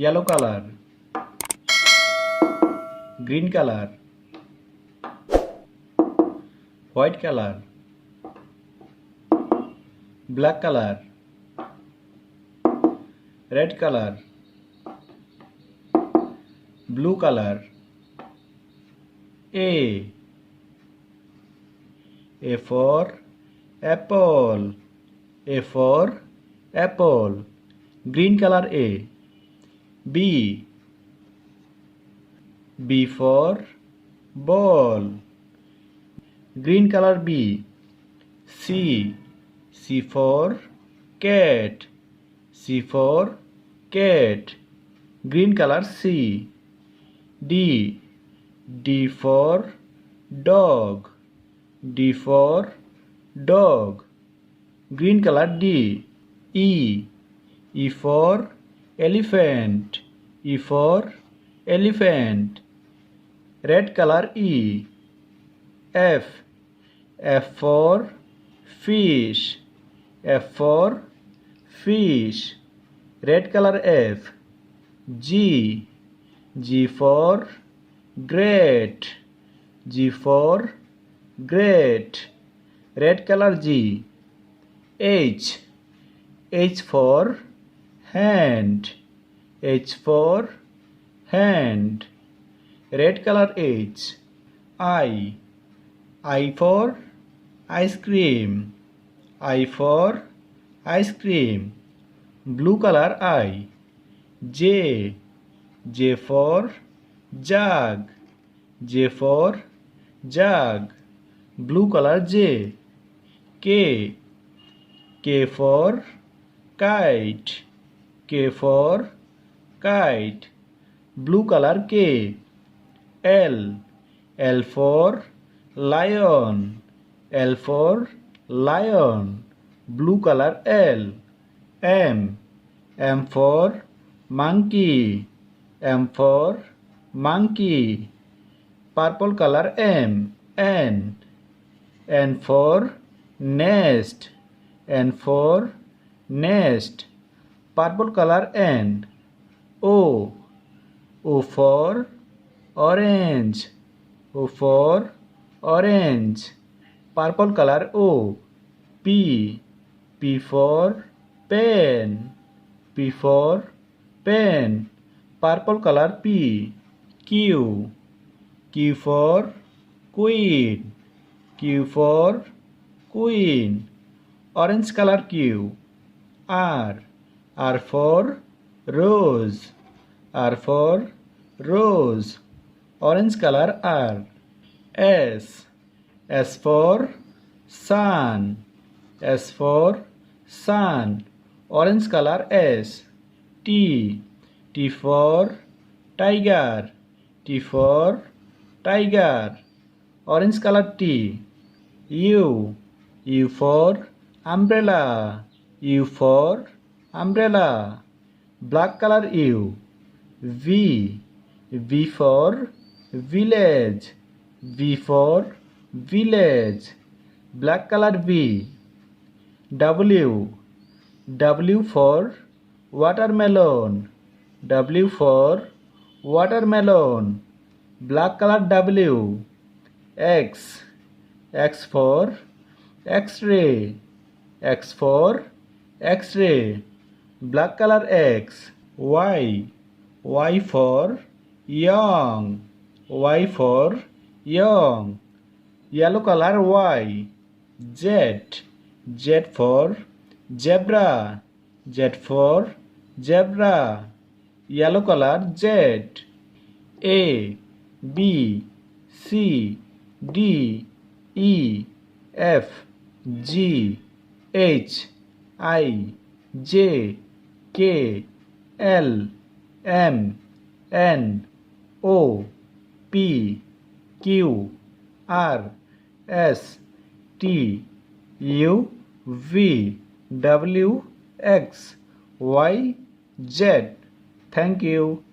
yellow color, green color, white color, black color, red color, blue color. A for apple, A for apple, green color A. B for ball, green color B. C for cat, C for cat, green color C. D for dog, D for dog, green color D. E for elephant, E for elephant, red color E. F for fish, F for fish, red color F. G for great, G for great, red color G. H for hand, H for hand, red color H. I for ice cream, I for ice cream, blue color I. J for jug, J for jug, blue color J. K for kite, K for kite, blue color K. L for lion, L for lion, blue color L. M for monkey, M for monkey, purple color M. N for nest, N for nest, purple color N. O for orange, O for orange, purple color O. P for pen, P for pen, purple color P. Q for queen, Q for queen, orange color Q. R for rose, R for rose, orange color R. S for sun, S for sun, orange color S. T for tiger, T for tiger, orange color T. U for umbrella, U for umbrella, black color U. V for village, V for village, black color V. W for watermelon, W for watermelon, black color W. X for X-ray, X for X-ray, black color X. Y for young, Y for young, yellow color Y. Z for zebra, Z for zebra, yellow color Z. A B C D E F G H I J K L M N O P Q R S T U V W X Y Z. Thank you.